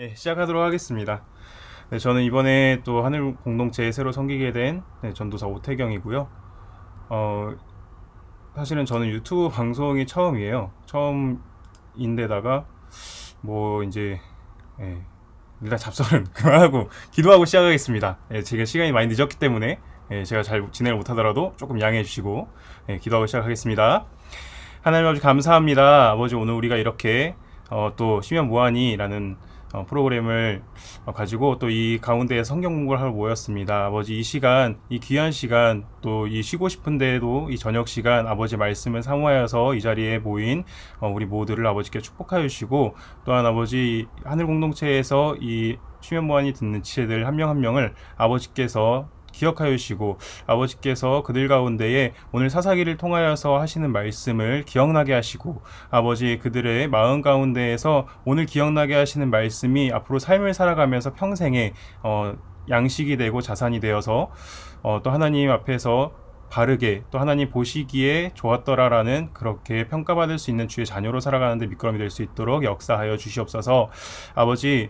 네, 시작하도록 하겠습니다. 네, 저는 이번에 또 하늘 공동체에 새로 섬기게 된 전도사 오태경이고요. 어, 사실은 저는 유튜브 방송이 처음이에요. 처음인데다가 뭐 이제 예, 일단 잡설은 그만하고 기도하고 시작하겠습니다. 예, 제가 시간이 많이 늦었기 때문에 제가 잘 진행을 못하더라도 조금 양해해 주시고 기도하고 시작하겠습니다. 하나님 아버지 감사합니다. 아버지 오늘 우리가 이렇게 또 심연 무한이라는 프로그램을 가지고 또 이 가운데 성경 공부를 하러 모였습니다. 아버지 이 시간, 이 귀한 시간, 또 이 쉬고 싶은데도 이 저녁 시간 아버지 말씀을 사모하여서 이 자리에 모인 우리 모두를 아버지께 축복하여 주시고, 또한 아버지 하늘 공동체에서 이 쉬면 무한히 듣는 지체들 한 명 한 명을 아버지께서 기억하여 주시고, 아버지께서 그들 가운데에 오늘 사사기를 통하여서 하시는 말씀을 기억나게 하시고, 아버지 그들의 마음 가운데에서 오늘 기억나게 하시는 말씀이 앞으로 삶을 살아가면서 평생에 양식이 되고 자산이 되어서 또 하나님 앞에서 바르게, 또 하나님 보시기에 좋았더라라는 그렇게 평가받을 수 있는 주의 자녀로 살아가는데 미끄럼이 될 수 있도록 역사하여 주시옵소서. 아버지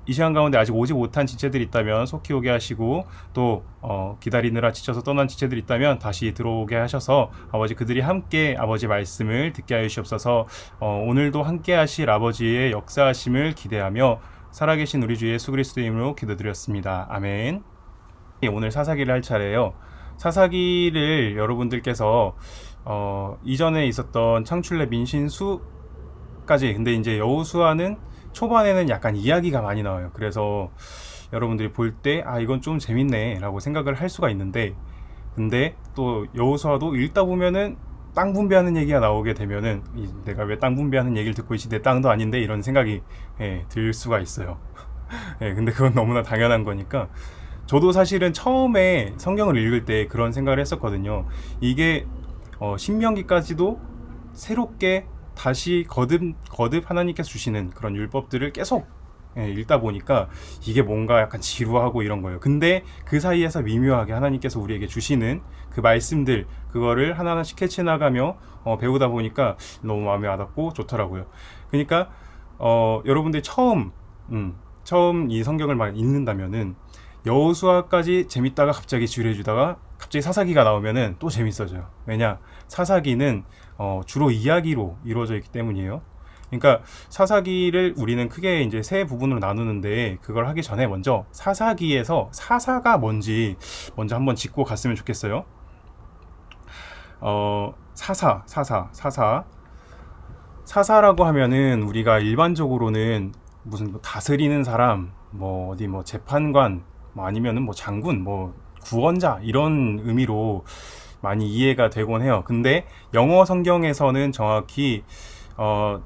이 시간 가운데 아직 오지 못한 지체들이 있다면 속히 오게 하시고, 또 기다리느라 지쳐서 떠난 지체들이 있다면 다시 들어오게 하셔서 아버지 그들이 함께 아버지 말씀을 듣게 하여 주시옵소서. 오늘도 함께 하실 아버지의 역사하심을 기대하며 살아계신 우리 주 예수 그리스도의 이름으로 기도드렸습니다. 아멘. 오늘 사사기를 할 차례예요. 사사기를 여러분들께서 이전에 있었던 창출내 민신수까지, 근데 이제 여호수아는 초반에는 약간 이야기가 많이 나와요. 그래서 여러분들이 볼 때 이건 좀 재밌네 라고 생각을 할 수가 있는데, 근데 또 여호수아도 읽다 보면은 땅 분배하는 얘기가 나오게 되면은 내가 왜 땅 분배하는 얘기를 듣고 있지, 내 땅도 아닌데, 이런 생각이 들 수가 있어요. 근데 그건 너무나 당연한 거니까. 저도 사실은 처음에 성경을 읽을 때 그런 생각을 했었거든요. 이게 신명기까지도 새롭게 다시 거듭 하나님께서 주시는 그런 율법들을 계속 읽다 보니까 이게 뭔가 약간 지루하고 이런 거예요. 근데 그 사이에서 미묘하게 하나님께서 우리에게 주시는 그 말씀들, 그거를 하나하나씩 캐치 나가며 배우다 보니까 너무 마음에 와닿고 좋더라고요. 그러니까 여러분들이 처음 이 성경을 막 읽는다면은 여호수아까지 재밌다가 갑자기 지루해지다가 갑자기 사사기가 나오면은 또 재밌어져요. 왜냐? 사사기는 주로 이야기로 이루어져 있기 때문이에요. 그러니까 사사기를 우리는 크게 이제 세 부분으로 나누는데, 그걸 하기 전에 먼저 사사기에서 사사가 뭔지 먼저 한번 짚고 갔으면 좋겠어요. 사사라고 하면은 우리가 일반적으로는 무슨 다스리는 사람, 어디 재판관, 아니면은 장군, 구원자, 이런 의미로 많이 이해가 되곤 해요. 근데 영어 성경에서는 정확히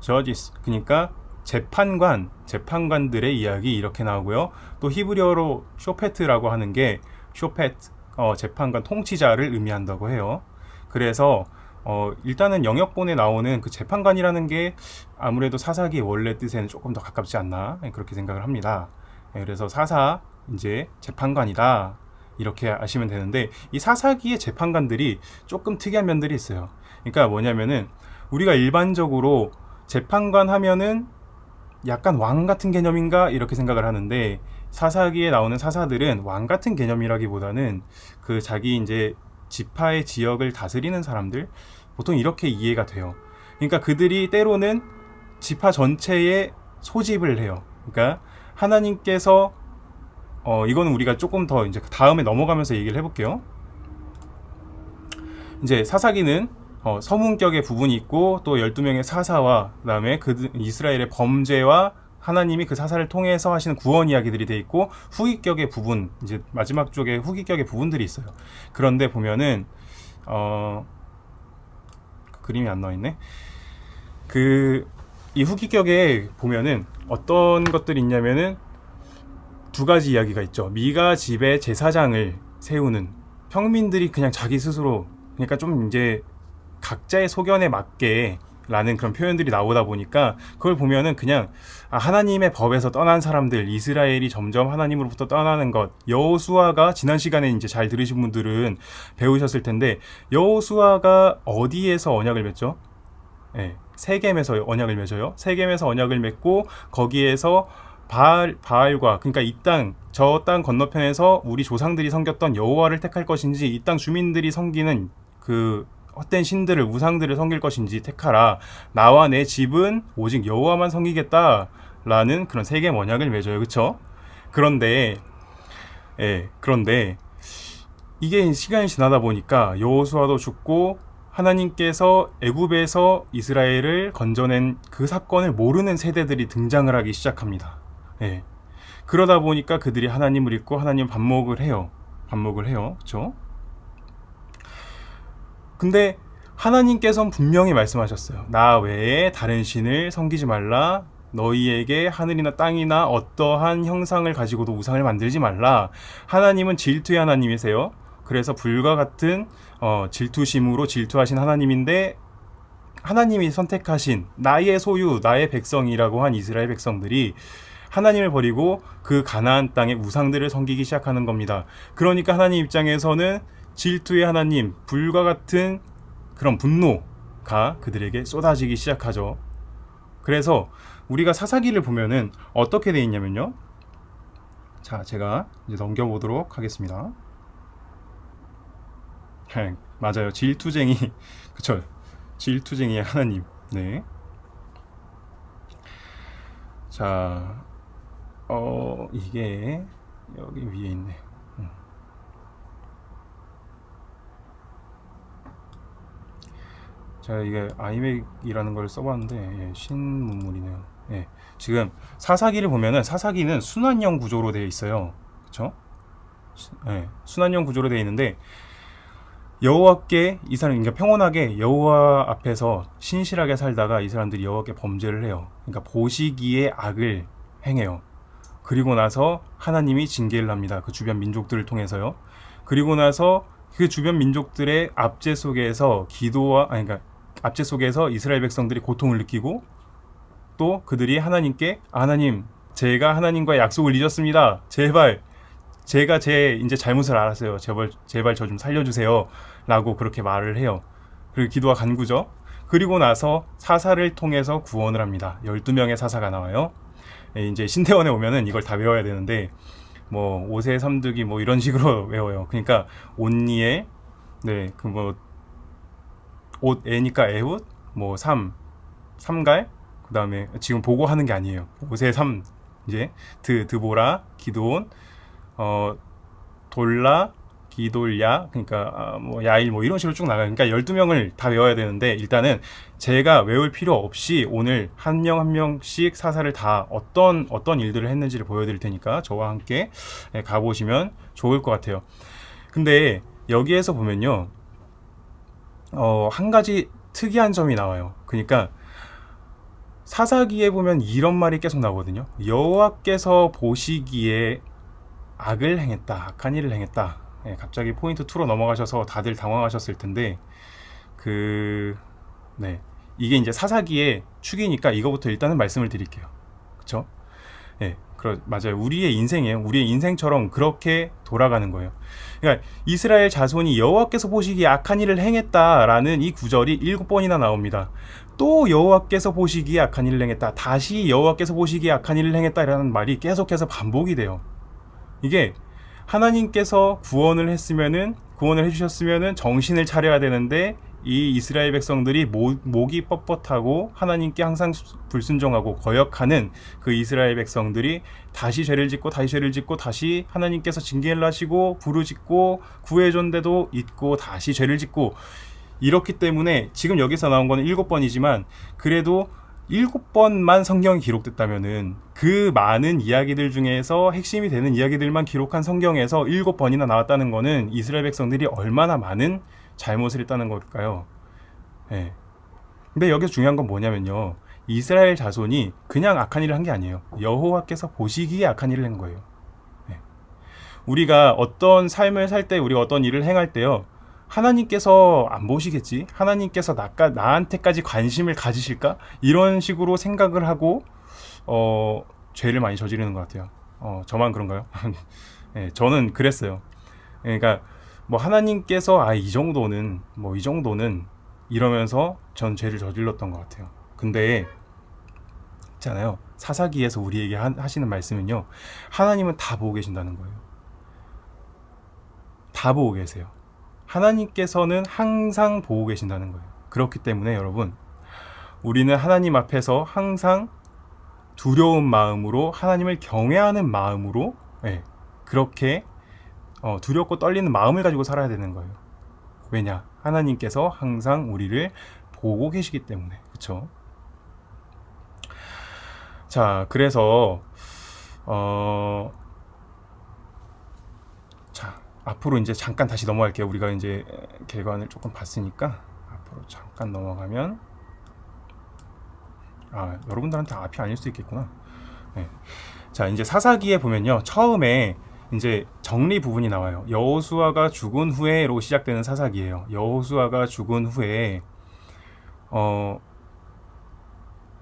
judges, 그러니까 재판관들의 이야기 이렇게 나오고요. 또 히브리어로 쇼페트라고 하는 게 재판관, 통치자를 의미한다고 해요. 그래서 일단은 영역본에 나오는 그 재판관이라는 게 아무래도 사사기의 원래 뜻에는 조금 더 가깝지 않나, 그렇게 생각을 합니다. 그래서 이제 재판관이다, 이렇게 아시면 되는데, 이 사사기의 재판관들이 조금 특이한 면들이 있어요. 그러니까 뭐냐면은 우리가 일반적으로 재판관 하면은 약간 왕 같은 개념인가 이렇게 생각을 하는데, 사사기에 나오는 사사들은 왕 같은 개념이라기보다는 그 자기 이제 지파의 지역을 다스리는 사람들, 보통 이렇게 이해가 돼요. 그러니까 그들이 때로는 지파 전체에 소집을 해요. 그러니까 하나님께서 이거는 우리가 조금 더 이제 다음에 넘어가면서 얘기를 해볼게요. 이제 사사기는 서문격의 부분이 있고, 또 12명의 사사와 그다음에 이스라엘의 범죄와 하나님이 그 사사를 통해서 하시는 구원 이야기들이 돼 있고, 후기격의 부분, 이제 마지막 쪽에 후기격의 부분들이 있어요. 그런데 보면은 그림이 안 나와 있네. 이 후기격에 보면은 어떤 것들이 있냐면은 두 가지 이야기가 있죠. 미가 집에 제사장을 세우는, 평민들이 그냥 자기 스스로, 그러니까 좀 이제 각자의 소견에 맞게 라는 그런 표현들이 나오다 보니까, 그걸 보면은 그냥 하나님의 법에서 떠난 사람들, 이스라엘이 점점 하나님으로부터 떠나는 것. 여호수아가 지난 시간에 이제 잘 들으신 분들은 배우셨을 텐데, 여호수아가 어디에서 언약을 맺죠? 세겜에서 언약을 맺어요. 세겜에서 언약을 맺고 거기에서 바알과, 그러니까 이 땅, 저 땅 건너편에서 우리 조상들이 섬겼던 여호와를 택할 것인지, 이 땅 주민들이 섬기는 그 헛된 신들을, 우상들을 섬길 것인지 택하라. 나와 내 집은 오직 여호와만 섬기겠다라는 그런 세겜 언약을 맺어요. 그쵸? 그런데 그런데 이게 시간이 지나다 보니까 여호수아도 죽고 하나님께서 애굽에서 이스라엘을 건져낸 그 사건을 모르는 세대들이 등장을 하기 시작합니다. 그러다 보니까 그들이 하나님을 잊고 하나님 반목을 해요. 그렇죠? 근데 하나님께서는 분명히 말씀하셨어요. 나 외에 다른 신을 섬기지 말라. 너희에게 하늘이나 땅이나 어떠한 형상을 가지고도 우상을 만들지 말라. 하나님은 질투의 하나님이세요. 그래서 불과 같은 질투심으로 질투하신 하나님인데, 하나님이 선택하신 나의 소유, 나의 백성이라고 한 이스라엘 백성들이 하나님을 버리고 그 가나안 땅의 우상들을 섬기기 시작하는 겁니다. 그러니까 하나님 입장에서는 질투의 하나님, 불과 같은 그런 분노가 그들에게 쏟아지기 시작하죠. 그래서 우리가 사사기를 보면은 어떻게 돼 있냐면요. 자, 제가 이제 넘겨보도록 하겠습니다. 맞아요. 질투쟁이. 그쵸. 질투쟁이의 하나님. 네. 자, 이게 여기 위에 있네. 제가 이게 아이맥이라는 걸 써봤는데 신문물이네요. 지금 사사기를 보면은 사사기는 순환형 구조로 되어 있어요. 그쵸? 순환형 구조로 되어 있는데 여호와께 이 사람이 그러니까 평온하게 여호와 앞에서 신실하게 살다가 이 사람들이 여호와께 범죄를 해요. 그러니까 보시기에 악을 행해요. 그리고 나서 하나님이 징계를 합니다. 그 주변 민족들을 통해서요. 그리고 나서 그 주변 민족들의 압제 속에서 그러니까 압제 속에서 이스라엘 백성들이 고통을 느끼고, 또 그들이 하나님께 하나님, 제가 하나님과의 약속을 잊었습니다. 제발 제가 제 이제 잘못을 알았어요. 제발 저 좀 살려주세요. 라고 그렇게 말을 해요. 그리고 기도가 간구죠. 그리고 나서 사사를 통해서 구원을 합니다. 12명의 사사가 나와요. 이제 신대원에 오면은 이걸 다 외워야 되는데, 뭐 오세 삼득이 뭐 이런 식으로 외워요. 그러니까 온니엘, 그 뭐 옷에니까 에훗, 뭐 삼갈, 그 다음에 지금 보고 하는 게 아니에요. 오세 삼, 이제 드보라, 기드온, 돌라, 기돌야, 그러니까 뭐 야일 뭐 이런 식으로 쭉 나가요. 그러니까 12명을 다 외워야 되는데, 일단은 제가 외울 필요 없이 오늘 한 명 한 명씩 사사를 다 어떤 일들을 했는지를 보여드릴 테니까 저와 함께 가보시면 좋을 것 같아요. 근데 여기에서 보면요, 한 가지 특이한 점이 나와요. 그러니까 사사기에 보면 이런 말이 계속 나오거든요. 여호와께서 보시기에 악을 행했다, 악한 일을 행했다. 갑자기 포인트 2로 넘어가셔서 다들 당황하셨을 텐데, 이게 이제 사사기의 축이니까 이거부터 일단은 말씀을 드릴게요. 그쵸? 맞아요. 우리의 인생이에요. 우리의 인생처럼 그렇게 돌아가는 거예요. 그러니까 이스라엘 자손이 여호와께서 보시기에 악한 일을 행했다라는 이 구절이 7번이나 나옵니다. 또 여호와께서 보시기에 악한 일을 행했다, 다시 여호와께서 보시기에 악한 일을 행했다라는 말이 계속해서 반복이 돼요. 이게 하나님께서 구원을 해주셨으면은 정신을 차려야 되는데, 이 이스라엘 백성들이 목이 뻣뻣하고 하나님께 항상 불순종하고 거역하는 그 이스라엘 백성들이 다시 죄를 짓고 다시 하나님께서 징계를 하시고 부르짖고 구해줬는데도 잊고 다시 죄를 짓고, 이렇기 때문에 지금 여기서 나온 거는 7번이지만 그래도 7번만 성경이 기록됐다면은 그 많은 이야기들 중에서 핵심이 되는 이야기들만 기록한 성경에서 7번이나 나왔다는 거는 이스라엘 백성들이 얼마나 많은 잘못을 했다는 걸까요? 근데 여기서 중요한 건 뭐냐면요, 이스라엘 자손이 그냥 악한 일을 한 게 아니에요. 여호와께서 보시기에 악한 일을 한 거예요. 우리가 어떤 삶을 살 때, 우리가 어떤 일을 행할 때요, 하나님께서 안 보시겠지? 하나님께서 나한테까지 관심을 가지실까? 이런 식으로 생각을 하고 죄를 많이 저지르는 것 같아요. 저만 그런가요? 저는 그랬어요. 그러니까 뭐 하나님께서 이 정도는 이러면서 전 죄를 저질렀던 것 같아요. 근데 있잖아요. 사사기에서 우리에게 하시는 말씀은요. 하나님은 다 보고 계신다는 거예요. 다 보고 계세요. 하나님께서는 항상 보고 계신다는 거예요. 그렇기 때문에 여러분, 우리는 하나님 앞에서 항상 두려운 마음으로, 하나님을 경외하는 마음으로, 그렇게 두렵고 떨리는 마음을 가지고 살아야 되는 거예요. 왜냐? 하나님께서 항상 우리를 보고 계시기 때문에. 그쵸? 자, 그래서 자, 앞으로 이제 잠깐 다시 넘어갈게요. 우리가 이제 개관을 조금 봤으니까 앞으로 잠깐 넘어가면, 여러분들한테 앞이 아닐 수 있겠구나. 네. 자, 이제 사사기에 보면요, 처음에 이제 정리 부분이 나와요. 여호수아가 죽은 후에로 시작되는 사사기예요. 여호수아가 죽은 후에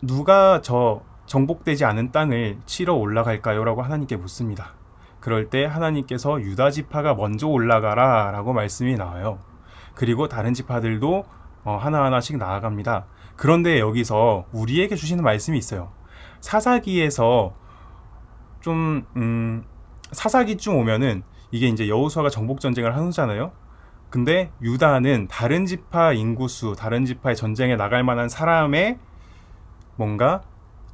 누가 저 정복되지 않은 땅을 치러 올라갈까요? 라고 하나님께 묻습니다. 그럴 때 하나님께서 유다 지파가 먼저 올라가라 라고 말씀이 나와요. 그리고 다른 지파들도 하나하나씩 나아갑니다. 그런데 여기서 우리에게 주시는 말씀이 있어요. 사사기에서 사사기쯤 오면은 이게 이제 여호수아가 정복 전쟁을 하잖아요. 근데 유다는 다른 지파 인구수, 다른 지파의 전쟁에 나갈 만한 사람의 뭔가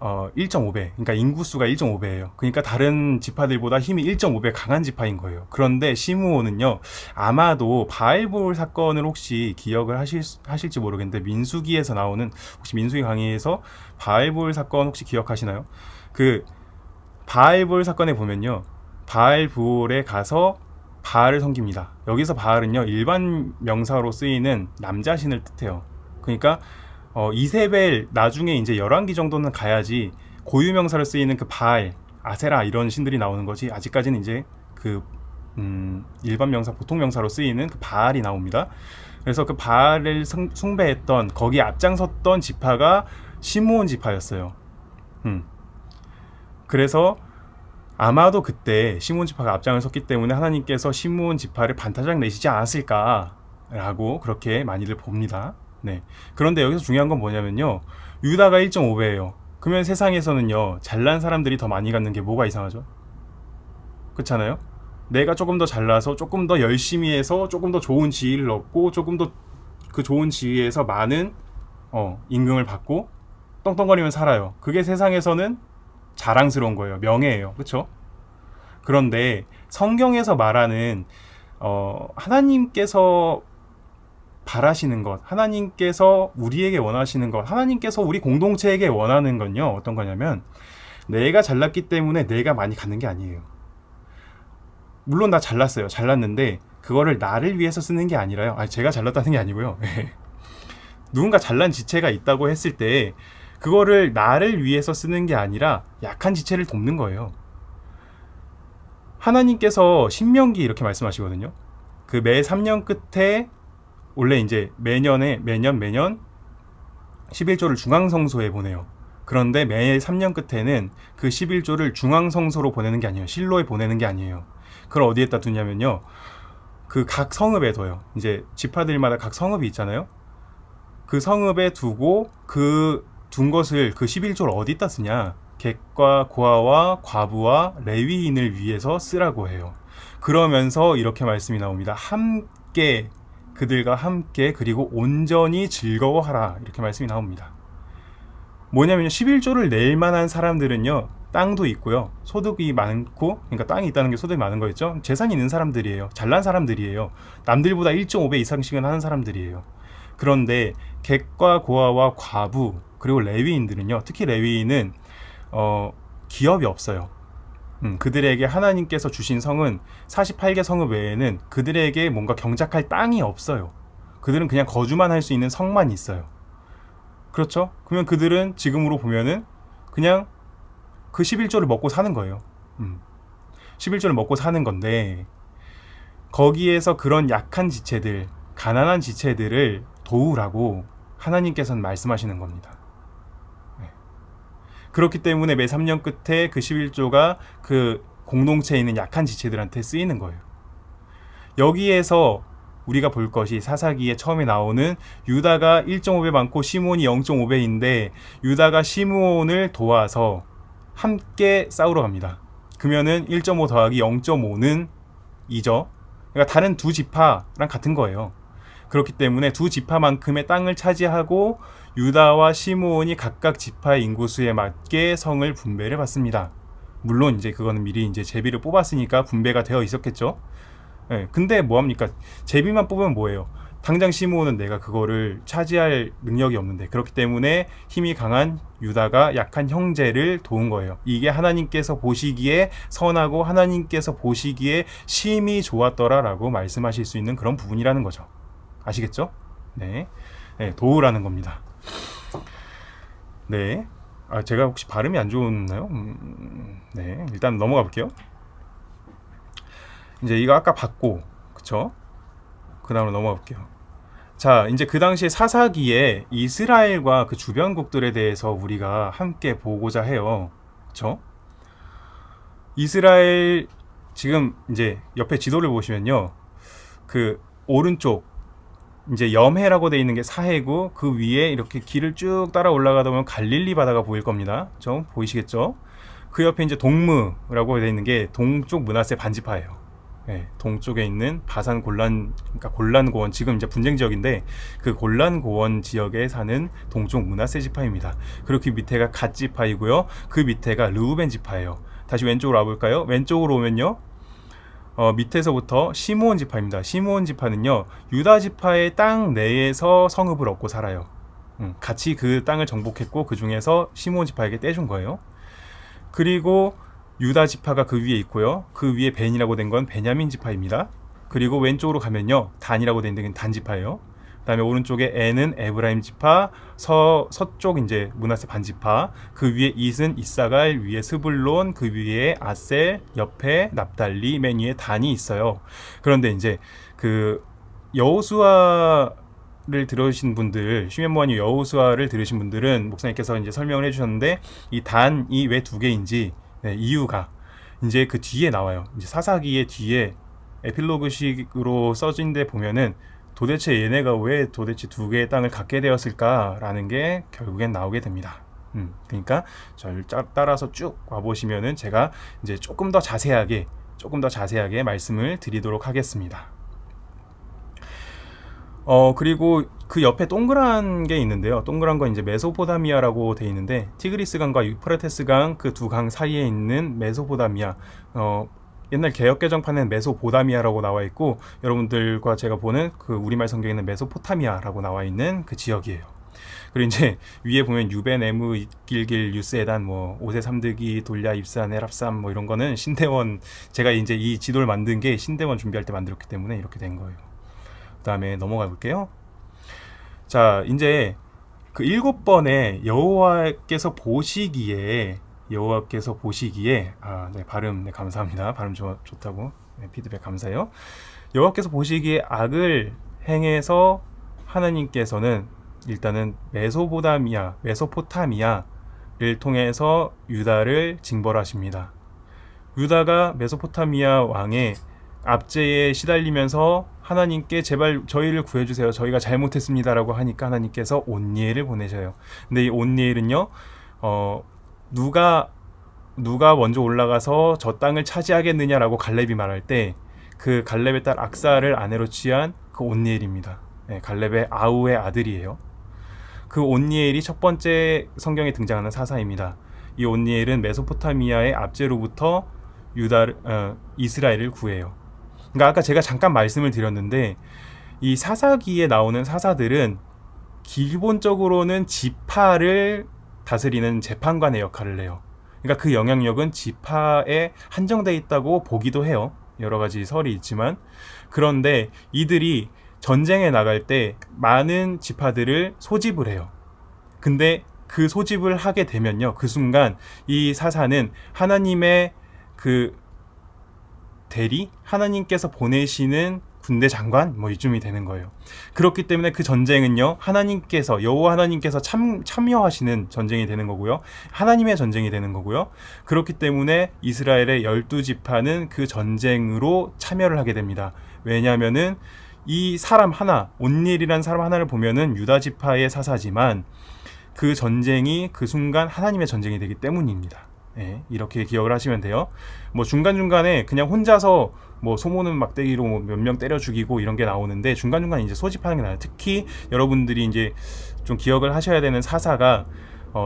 1.5배, 그러니까 인구수가 1.5배예요. 그러니까 다른 지파들보다 힘이 1.5배 강한 지파인 거예요. 그런데 시므온은요, 아마도 바알볼 사건을 혹시 기억을 하실지 모르겠는데, 민수기에서 나오는, 혹시 민수기 강의에서 바알볼 사건 혹시 기억하시나요? 그 바알볼 사건에 보면요, 바알볼에 가서 바알을 섬깁니다. 여기서 바알은요, 일반 명사로 쓰이는 남자신을 뜻해요. 그러니까 이세벨, 나중에 이제 열왕기 정도는 가야지 고유명사로 쓰이는 그 바알, 아세라 이런 신들이 나오는 거지. 아직까지는 이제 그 일반 명사, 보통 명사로 쓰이는 그 바알이 나옵니다. 그래서 그 바알을 숭배했던, 거기에 앞장섰던 지파가 시므온 지파였어요. 그래서 아마도 그때 시므온 지파가 앞장을 섰기 때문에 하나님께서 시므온 지파를 반타작 내시지 않았을까라고 그렇게 많이들 봅니다. 네. 그런데 여기서 중요한 건 뭐냐면요, 유다가 1.5배예요. 그러면 세상에서는요, 잘난 사람들이 더 많이 갖는 게 뭐가 이상하죠? 그렇잖아요? 내가 조금 더 잘나서, 조금 더 열심히 해서, 조금 더 좋은 지위를 얻고, 조금 더 그 좋은 지위에서 많은 임금을 받고 떵떵거리면 살아요. 그게 세상에서는 자랑스러운 거예요. 명예예요. 그렇죠? 그런데 성경에서 말하는 하나님께서 바라시는 것, 하나님께서 우리에게 원하시는 것, 하나님께서 우리 공동체에게 원하는 건요, 어떤 거냐면, 내가 잘났기 때문에 내가 많이 갖는 게 아니에요. 물론 나 잘났어요. 잘났는데 그거를 나를 위해서 쓰는 게 아니라요. 제가 잘났다는 게 아니고요. 누군가 잘난 지체가 있다고 했을 때 그거를 나를 위해서 쓰는 게 아니라 약한 지체를 돕는 거예요. 하나님께서 신명기 이렇게 말씀하시거든요. 그 매 3년 끝에, 원래 이제 매년 11조를 중앙성소에 보내요. 그런데 매 3년 끝에는 그 11조를 중앙성소로 보내는 게 아니에요. 실로에 보내는 게 아니에요. 그걸 어디에다 두냐면요, 그 각 성읍에 둬요. 이제 지파들마다 각 성읍이 있잖아요. 그 성읍에 두고 그 둔 것을, 그 11조를 어디다 쓰냐, 객과 고아와 과부와 레위인을 위해서 쓰라고 해요. 그러면서 이렇게 말씀이 나옵니다. 함께, 그들과 함께, 그리고 온전히 즐거워하라, 이렇게 말씀이 나옵니다. 뭐냐면요, 11조를 낼 만한 사람들은요, 땅도 있고요, 소득이 많고, 그러니까 땅이 있다는 게 소득이 많은 거겠죠. 재산이 있는 사람들이에요. 잘난 사람들이에요. 남들보다 1.5배 이상씩은 하는 사람들이에요. 그런데 객과 고아와 과부, 그리고 레위인들은요, 특히 레위인은 기업이 없어요. 그들에게 하나님께서 주신 성은 48개 성읍 외에는 그들에게 뭔가 경작할 땅이 없어요. 그들은 그냥 거주만 할 수 있는 성만 있어요. 그렇죠? 그러면 그들은 지금으로 보면은 그냥 그 11조를 먹고 사는 거예요. 11조를 먹고 사는 건데, 거기에서 그런 약한 지체들, 가난한 지체들을 도우라고 하나님께서는 말씀하시는 겁니다. 그렇기 때문에 매 3년 끝에 그 11조가 그 공동체에 있는 약한 지체들한테 쓰이는 거예요. 여기에서 우리가 볼 것이 사사기에 처음에 나오는 유다가 1.5배 많고 시므온이 0.5배인데 유다가 시므온을 도와서 함께 싸우러 갑니다. 그러면은 1.5 더하기 0.5는 2죠. 그러니까 다른 두 지파랑 같은 거예요. 그렇기 때문에 두 지파만큼의 땅을 차지하고 유다와 시므온이 각각 지파의 인구수에 맞게 성을 분배를 받습니다. 물론 이제 그거는 미리 이제 제비를 뽑았으니까 분배가 되어 있었겠죠. 예, 근데 뭐합니까? 제비만 뽑으면 뭐예요? 당장 시므온은 내가 그거를 차지할 능력이 없는데, 그렇기 때문에 힘이 강한 유다가 약한 형제를 도운 거예요. 이게 하나님께서 보시기에 선하고 하나님께서 보시기에 심히 좋았더라라고 말씀하실 수 있는 그런 부분이라는 거죠. 아시겠죠? 네, 네, 도우라는 겁니다. 네, 제가 혹시 발음이 안 좋나요? 네, 일단 넘어가 볼게요. 이제 이거 아까 봤고, 그쵸? 그 다음으로 넘어가 볼게요. 자, 이제 그 당시에 사사기에 이스라엘과 그 주변국들에 대해서 우리가 함께 보고자 해요. 그쵸? 이스라엘, 지금 이제 옆에 지도를 보시면요. 그 오른쪽, 이제 염해라고 되어 있는 게 사해고, 그 위에 이렇게 길을 쭉 따라 올라가다 보면 갈릴리 바다가 보일 겁니다. 좀 보이시겠죠? 그 옆에 이제 동므라고 되어 있는 게 동쪽 므낫세 반지파예요. 네, 동쪽에 있는 바산 골란, 그러니까 골란 고원, 지금 이제 분쟁 지역인데 그 골란 고원 지역에 사는 동쪽 므낫세 지파입니다. 그리고 그 밑에가 갓 지파이고요. 그 밑에가 르우벤 지파예요. 다시 왼쪽으로 와볼까요? 왼쪽으로 오면요. 밑에서부터 시므온 지파입니다. 시므온 지파는요, 유다 지파의 땅 내에서 성읍을 얻고 살아요. 같이 그 땅을 정복했고 그 중에서 시므온 지파에게 떼준 거예요. 그리고 유다 지파가 그 위에 있고요. 그 위에 벤이라고 된 건 베냐민 지파입니다. 그리고 왼쪽으로 가면요, 단이라고 된 데는 단 지파예요. 그다음에 오른쪽에 에는 에브라임 지파, 서쪽 이제 므낫세 반 지파, 그 위에 잇은 이사갈, 위에 스불론, 그 위에 아셀, 옆에 납달리, 맨 위에 단이 있어요. 그런데 이제 그 여호수아를 들으신 분들, 시므온이 여호수아를 들으신 분들은 목사님께서 이제 설명을 해주셨는데, 이 단이 왜 두 개인지, 네, 이유가 이제 그 뒤에 나와요. 이제 사사기의 뒤에 에필로그식으로 써진 데 보면은 도대체 얘네가 왜 도대체 두 개의 땅을 갖게 되었을까라는 게 결국엔 나오게 됩니다. 그러니까 저를 따라서 쭉 와보시면은 제가 이제 조금 더 자세하게 말씀을 드리도록 하겠습니다. 그리고 그 옆에 동그란 게 있는데요. 동그란 건 이제 메소포타미아라고 돼 있는데, 티그리스 강과 유프라테스 강 그 두 강 사이에 있는 메소포타미아, 옛날 개역개정판에는 메소포타미아라고 나와 있고, 여러분들과 제가 보는 그 우리말 성경에는 메소포타미아라고 나와 있는 그 지역이에요. 그리고 이제 위에 보면 유벤, 에무, 길길, 유스에단, 뭐 오세 삼드기, 돌랴, 입산, 에랍삼, 뭐 이런 거는 신대원, 제가 이제 이 지도를 만든 게 신대원 준비할 때 만들었기 때문에 이렇게 된 거예요. 그 다음에 넘어가 볼게요. 자, 이제 그 7번에 여호와께서 보시기에, 네, 발음, 네, 감사합니다. 발음 좋다고, 네, 피드백 감사해요. 여호와께서 보시기에 악을 행해서 하나님께서는 일단은 메소포타미아를 통해서 유다를 징벌하십니다. 유다가 메소포타미아 왕의 압제에 시달리면서 하나님께 제발 저희를 구해주세요, 저희가 잘못했습니다라고 하니까 하나님께서 온니엘을 보내셔요. 근데 이 온니엘은요, 누가 먼저 올라가서 저 땅을 차지하겠느냐라고 갈렙이 말할 때 그 갈렙의 딸 악사를 아내로 취한 그 온니엘입니다. 네, 갈렙의 아우의 아들이에요. 그 온니엘이 첫 번째 성경에 등장하는 사사입니다. 이 온니엘은 메소포타미아의 압제로부터 이스라엘을 구해요. 그러니까 아까 제가 잠깐 말씀을 드렸는데, 이 사사기에 나오는 사사들은 기본적으로는 지파를 다스리는 재판관의 역할을 해요. 그러니까 그 영향력은 지파에 한정되어 있다고 보기도 해요. 여러 가지 설이 있지만, 그런데 이들이 전쟁에 나갈 때 많은 지파들을 소집을 해요. 근데 그 소집을 하게 되면요, 그 순간 이 사사는 하나님의 그 대리, 하나님께서 보내시는 군대 장관, 뭐 이쯤이 되는 거예요. 그렇기 때문에 그 전쟁은요, 여호와 하나님께서 참여하시는 전쟁이 되는 거고요, 하나님의 전쟁이 되는 거고요. 그렇기 때문에 이스라엘의 12지파는 그 전쟁으로 참여를 하게 됩니다. 왜냐하면은 이 사람 하나, 온니엘이라는 사람 하나를 보면은 유다 지파의 사사지만 그 전쟁이 그 순간 하나님의 전쟁이 되기 때문입니다. 예, 이렇게 기억을 하시면 돼요. 뭐 중간중간에 그냥 혼자서 뭐 소모는 막대기로 뭐 몇 명 때려 죽이고 이런 게 나오는데 중간중간 이제 소집하는 게 나와요. 특히 여러분들이 이제 좀 기억을 하셔야 되는 사사가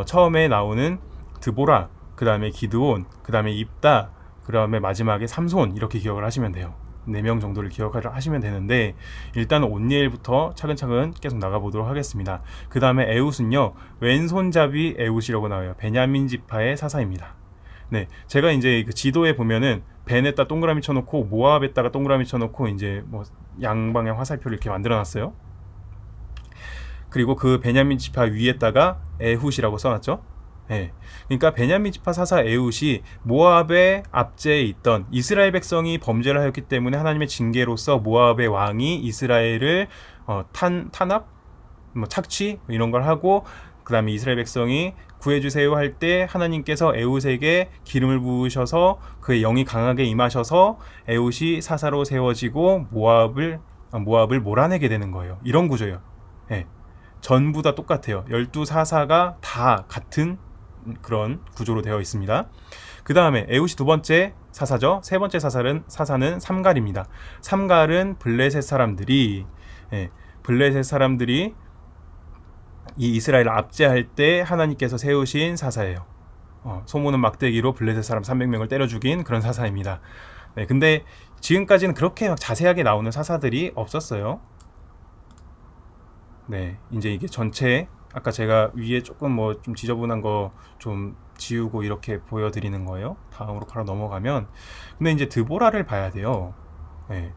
처음에 나오는 드보라, 그 다음에 기드온, 그 다음에 입다, 그 다음에 마지막에 삼손, 이렇게 기억을 하시면 돼요. 4명 정도를 기억하시면 되는데, 일단 온니엘부터 차근차근 계속 나가보도록 하겠습니다. 그 다음에 에훗은요, 왼손잡이 에훗이라고 나와요. 베냐민 지파의 사사입니다. 네, 제가 이제 그 지도에 보면은 벤에다 동그라미 쳐놓고 모압에다가 동그라미 쳐놓고 이제 뭐 양방향 화살표를 이렇게 만들어놨어요. 그리고 그 베냐민 지파 위에다가 에훗이라고 써놨죠. 네. 그러니까 베냐민 지파 사사 에훗이 모압의 압제에 있던 이스라엘 백성이 범죄를 하였기 때문에 하나님의 징계로서 모압의 왕이 이스라엘을 탄압, 뭐 착취 이런 걸 하고, 그 다음에 이스라엘 백성이 구해주세요 할 때 하나님께서 에훗에게 기름을 부으셔서 그의 영이 강하게 임하셔서 에훗이 사사로 세워지고 모압을 몰아내게 되는 거예요. 이런 구조예요. 네. 전부 다 똑같아요. 12사사가 다 같은 그런 구조로 되어 있습니다. 그 다음에 에훗이 두 번째 사사죠. 세 번째 사사는 삼갈입니다. 삼갈은 블레셋 사람들이 이 이스라엘을 압제할 때 하나님께서 세우신 사사예요. 소모는 막대기로 블레셋 사람 300명을 때려 죽인 그런 사사입니다. 네, 근데 지금까지는 그렇게 막 자세하게 나오는 사사들이 없었어요. 네, 이제 이게 전체 아까 제가 위에 조금 뭐 좀 지저분한 거 좀 지우고 이렇게 보여드리는 거예요. 다음으로 바로 넘어가면, 근데 이제 드보라를 봐야 돼요. 네.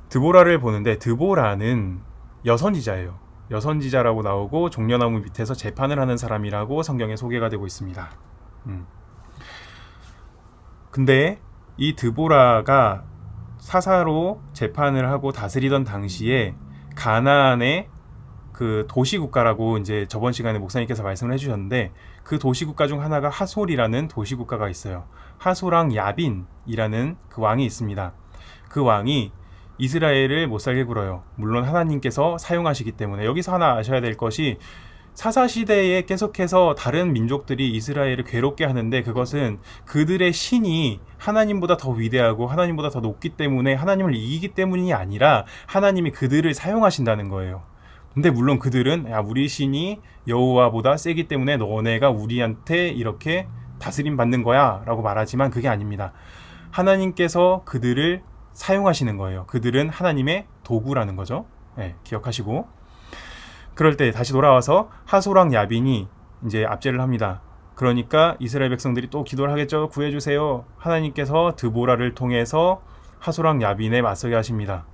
드보라를 보는데 드보라는 여선지자예요. 여선지자라고 나오고 종려나무 밑에서 재판을 하는 사람이라고 성경에 소개가 되고 있습니다. 근데 이 드보라가 사사로 재판을 하고 다스리던 당시에 가나안의 그 도시국가라고 이제 저번 시간에 목사님께서 말씀을 해주셨는데, 그 도시국가 중 하나가 하솔이라는 도시국가가 있어요. 하솔왕 야빈이라는 그 왕이 있습니다. 그 왕이 이스라엘을 못살게 굴어요. 물론 하나님께서 사용하시기 때문에. 여기서 하나 아셔야 될 것이, 사사시대에 계속해서 다른 민족들이 이스라엘을 괴롭게 하는데 그것은 그들의 신이 하나님보다 더 위대하고 하나님보다 더 높기 때문에 하나님을 이기기 때문이 아니라 하나님이 그들을 사용하신다는 거예요. 근데 물론 그들은 우리 신이 여호와보다 세기 때문에 너네가 우리한테 이렇게 다스림 받는 거야 라고 말하지만 그게 아닙니다. 하나님께서 그들을 사용하시는 거예요. 그들은 하나님의 도구라는 거죠. 네, 기억하시고, 그럴 때 다시 돌아와서 하솔왕 야빈이 이제 압제를 합니다. 그러니까 이스라엘 백성들이 또 기도를 하겠죠. 구해주세요. 하나님께서 드보라를 통해서 하솔왕 야빈에 맞서게 하십니다.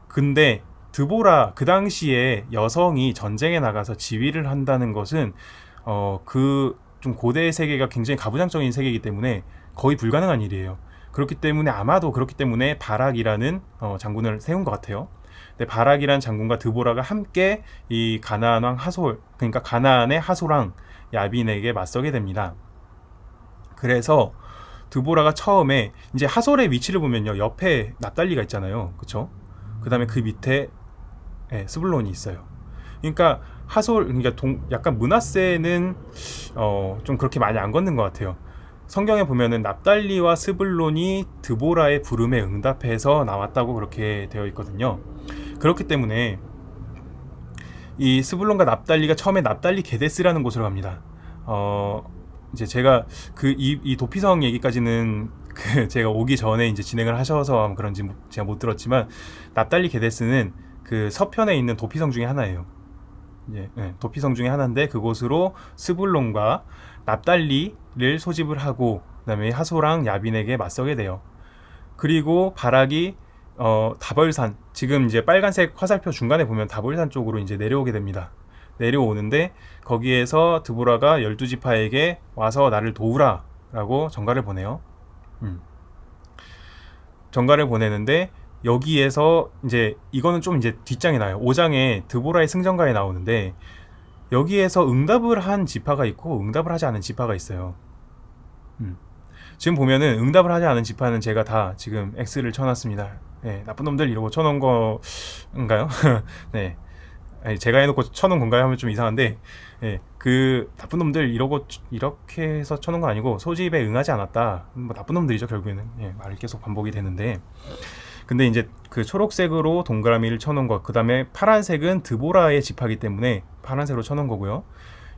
근데 드보라, 그 당시에 여성이 전쟁에 나가서 지휘를 한다는 것은 그 좀 고대 세계가 굉장히 가부장적인 세계이기 때문에 거의 불가능한 일이에요. 그렇기 때문에 바락이라는 장군을 세운 것 같아요. 근데 바락이라는 장군과 드보라가 함께 이 가나안 왕 하솔, 그러니까 가나안의 하솔왕 야빈에게 맞서게 됩니다. 그래서 드보라가 처음에 이제 하솔의 위치를 보면요, 옆에 납달리가 있잖아요, 그렇죠? 그 다음에 그 밑에 스불론이 있어요. 그러니까 그러니까 약간 므낫세는 좀 그렇게 많이 안 걷는 것 같아요. 성경에 보면은 납달리와 스불론이 드보라의 부름에 응답해서 나왔다고 그렇게 되어 있거든요. 그렇기 때문에 이 스불론과 납달리가 처음에 납달리 게데스라는 곳으로 갑니다. 이제 제가 이 도피성 얘기까지는 제가 오기 전에 이제 진행을 하셔서 그런지 제가 못 들었지만, 납달리 게데스는 그 서편에 있는 도피성 중에 하나예요. 도피성 중에 하나인데 그곳으로 스불론과 납달리를 소집을 하고 그다음에 하솔왕 야빈에게 맞서게 돼요. 그리고 바락이 다볼산, 지금 이제 빨간색 화살표 중간에 보면 다볼산 쪽으로 이제 내려오게 됩니다. 내려오는데 거기에서 드보라가 12지파에게 와서 나를 도우라 라고 전가를 보내요. 전가를 보내는데, 여기에서 이제 이거는 좀 이제 뒷장에 나요. 5장에 드보라의 승전가에 나오는데, 여기에서 응답을 한 지파가 있고 응답을 하지 않은 지파가 있어요. 지금 보면은 응답을 하지 않은 지파는 제가 다 지금 X를 쳐놨습니다. 네, 나쁜 놈들 이러고 쳐놓은 거인가요? 네. 아니, 제가 해놓고 쳐놓은 건가요? 하면 좀 이상한데, 예, 그 나쁜 놈들 이러고 이렇게 해서 쳐놓은 건 아니고 소집에 응하지 않았다. 뭐 나쁜 놈들이죠 결국에는. 예, 말이 계속 반복이 되는데, 근데 이제 그 초록색으로 동그라미를 쳐놓은 것, 그 다음에 파란색은 드보라의 지파이기 때문에 파란색으로 쳐놓은 거고요.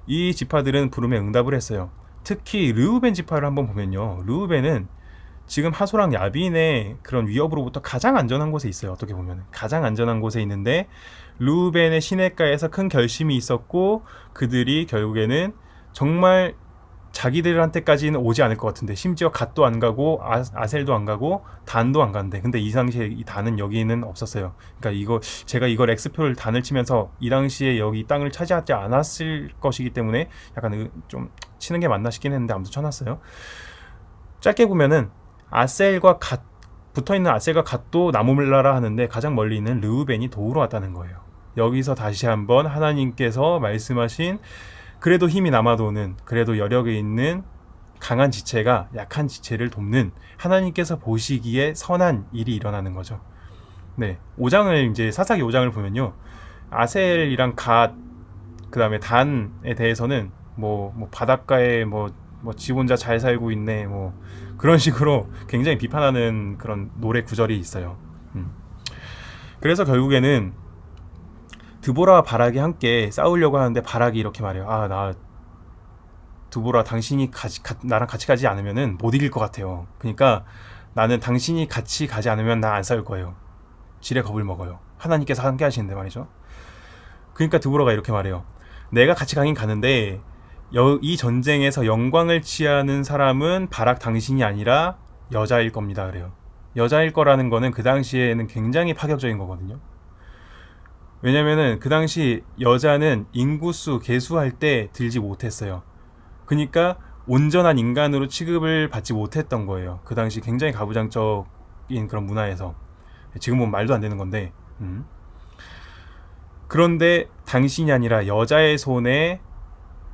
이 지파들은 부름에 응답을 했어요. 특히 르우벤 지파를 한번 보면요, 르우벤은 지금 하소랑 야빈의 그런 위협으로부터 가장 안전한 곳에 있어요. 어떻게 보면 가장 안전한 곳에 있는데, 르우벤의 시냇가에서 큰 결심이 있었고 그들이 결국에는 정말 자기들한테까지는 오지 않을 것 같은데, 심지어 갓도 안 가고 아셀도 안 가고 단도 안 간대. 근데 이 당시에 이 단은 여기는 없었어요. 그러니까 이거 제가 이걸 X표를 단을 치면서 이 당시에 여기 땅을 차지하지 않았을 것이기 때문에 약간 좀 치는 게 맞나 싶긴 했는데 아무튼 쳐놨어요. 짧게 보면은 아셀과 갓, 붙어있는 아셀과 갓도 나무밀라라 하는데 가장 멀리 있는 르우벤이 도우러 왔다는 거예요. 여기서 다시 한번 하나님께서 말씀하신, 그래도 힘이 남아도는, 그래도 여력이 있는 강한 지체가 약한 지체를 돕는, 하나님께서 보시기에 선한 일이 일어나는 거죠. 네, 5장을 이제 사사기 5장을 보면요, 아셀이랑 갓, 그 다음에 단에 대해서는 뭐 바닷가에 지 혼자 잘 살고 있네, 뭐 그런 식으로 굉장히 비판하는 그런 노래 구절이 있어요. 그래서 결국에는 드보라와 바락이 함께 싸우려고 하는데 바락이 이렇게 말해요. 나 드보라, 당신이 나랑 같이 가지 않으면은 못 이길 것 같아요. 그러니까 나는 당신이 같이 가지 않으면 나 안 싸울 거예요. 지레 겁을 먹어요. 하나님께서 함께 하시는데 말이죠. 그러니까 드보라가 이렇게 말해요. 내가 같이 가긴 가는데 이 전쟁에서 영광을 취하는 사람은 바락 당신이 아니라 여자일 겁니다. 그래요. 여자일 거라는 거는 그 당시에는 굉장히 파격적인 거거든요. 왜냐면은 그 당시 여자는 인구수 계수할 때 들지 못했어요. 그러니까 온전한 인간으로 취급을 받지 못했던 거예요. 그 당시 굉장히 가부장적인 그런 문화에서. 지금 보면 말도 안 되는 건데. 그런데 당신이 아니라 여자의 손에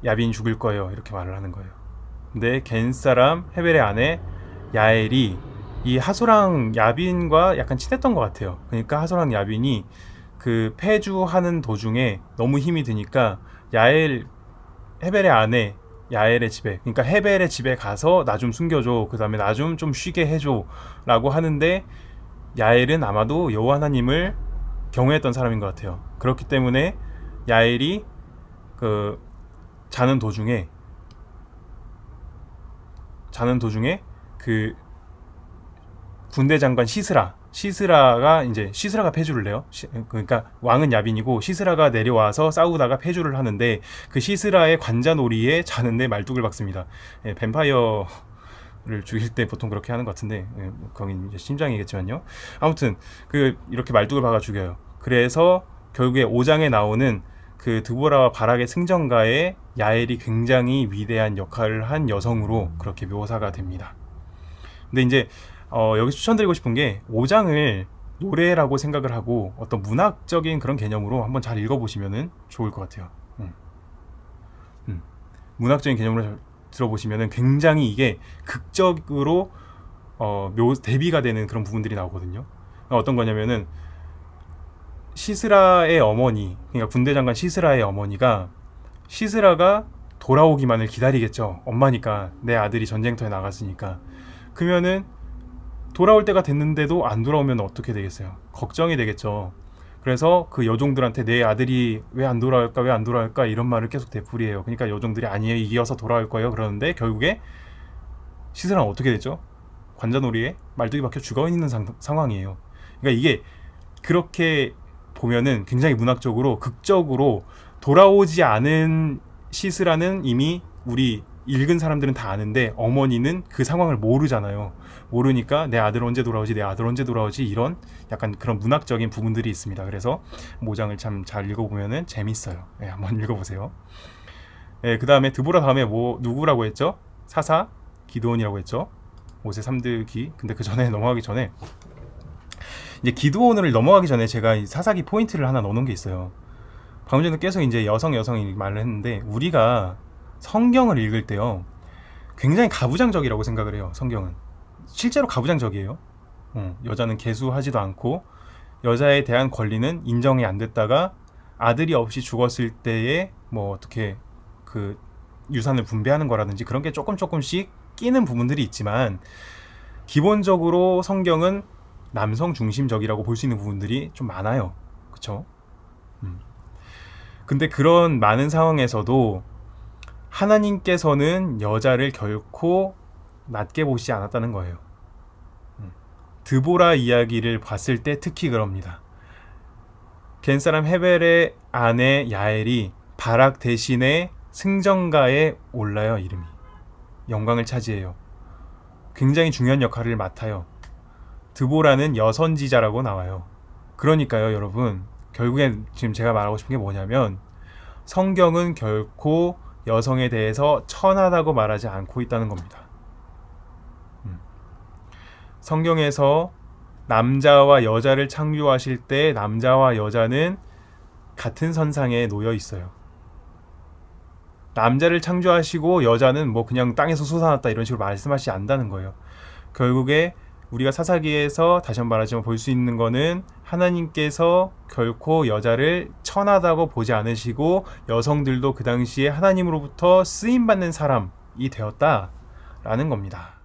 야빈이 죽을 거예요. 이렇게 말을 하는 거예요. 근데 겐 사람 헤벨의 아내 야엘이 이 하소랑 야빈과 약간 친했던 것 같아요. 그러니까 하소랑 야빈이 그 폐주하는 도중에 너무 힘이 드니까 헤벨의 아내 야엘의 집에, 그러니까 헤벨의 집에 가서 나 좀 숨겨줘, 그 다음에 나 좀 쉬게 해줘 라고 하는데, 야엘은 아마도 여호와 하나님을 경외했던 사람인 것 같아요. 그렇기 때문에 야엘이 그 자는 도중에 그 군대 장관 시스라가 이제 시스라가 패주를 해요. 그러니까 왕은 야빈이고 시스라가 내려와서 싸우다가 패주를 하는데, 그 시스라의 관자놀이에 자는데 말뚝을 박습니다. 예, 뱀파이어를 죽일 때 보통 그렇게 하는 것 같은데, 예, 거긴 이제 심장이겠지만요. 아무튼 이렇게 말뚝을 박아 죽여요. 그래서 결국에 5장에 나오는 그 드보라와 바락의 승전가에 야엘이 굉장히 위대한 역할을 한 여성으로 그렇게 묘사가 됩니다. 근데 이제 여기서 추천드리고 싶은 게, 5장을 노래라고 생각을 하고 어떤 문학적인 그런 개념으로 한번 잘 읽어보시면 좋을 것 같아요. 문학적인 개념으로 들어보시면 굉장히 이게 극적으로 대비가 되는 그런 부분들이 나오거든요. 어떤 거냐면은 시스라의 어머니, 그러니까 군대 장관 시스라의 어머니가, 시스라가 돌아오기만을 기다리겠죠. 엄마니까, 내 아들이 전쟁터에 나갔으니까. 그러면은 돌아올 때가 됐는데도 안 돌아오면 어떻게 되겠어요? 걱정이 되겠죠. 그래서 그 여종들한테 내 아들이 왜 안 돌아올까 이런 말을 계속 되풀이해요. 그러니까 여종들이 아니에요, 이어서 돌아올 거예요. 그러는데 결국에 시스라는 어떻게 됐죠? 관자놀이에 말뚝이 박혀 죽어 있는 상황이에요. 그러니까 이게 그렇게 보면은 굉장히 문학적으로 극적으로, 돌아오지 않은 시스라는 이미 우리 읽은 사람들은 다 아는데 어머니는 그 상황을 모르잖아요. 모르니까 내 아들 언제 돌아오지 이런 약간 그런 문학적인 부분들이 있습니다. 그래서 5장을 참 잘 읽어보면은 재밌어요. 네, 한번 읽어보세요. 네, 그 다음에 드보라 다음에 누구라고 했죠? 사사 기드온이라고 했죠. 모세 3드기. 근데 그 전에 넘어가기 전에, 이제 기드온을 넘어가기 전에 제가 이 사사기 포인트를 하나 넣어놓은 게 있어요. 방금 전에 계속 이제 여성이 말을 했는데, 우리가 성경을 읽을 때요, 굉장히 가부장적이라고 생각을 해요. 성경은 실제로 가부장적이에요. 여자는 계수하지도 않고 여자에 대한 권리는 인정이 안 됐다가 아들이 없이 죽었을 때에 뭐 어떻게 그 유산을 분배하는 거라든지 그런 게 조금씩 끼는 부분들이 있지만 기본적으로 성경은 남성 중심적이라고 볼 수 있는 부분들이 좀 많아요. 그쵸? 근데 그런 많은 상황에서도 하나님께서는 여자를 결코 낮게 보시지 않았다는 거예요. 드보라 이야기를 봤을 때 특히 그럽니다. 겐사람 헤벨의 아내 야엘이 바락 대신에 승전가에 올라요. 이름이 영광을 차지해요. 굉장히 중요한 역할을 맡아요. 드보라는 여선지자라고 나와요. 그러니까요, 여러분, 결국엔 지금 제가 말하고 싶은 게 뭐냐면 성경은 결코 여성에 대해서 천하다고 말하지 않고 있다는 겁니다. 성경에서 남자와 여자를 창조하실 때 남자와 여자는 같은 선상에 놓여 있어요. 남자를 창조하시고 여자는 뭐 그냥 땅에서 솟아났다 이런 식으로 말씀하시지 않는다는 거예요. 결국에 우리가 사사기에서 다시 한번 말하지만 볼 수 있는 거는 하나님께서 결코 여자를 천하다고 보지 않으시고 여성들도 그 당시에 하나님으로부터 쓰임받는 사람이 되었다라는 겁니다.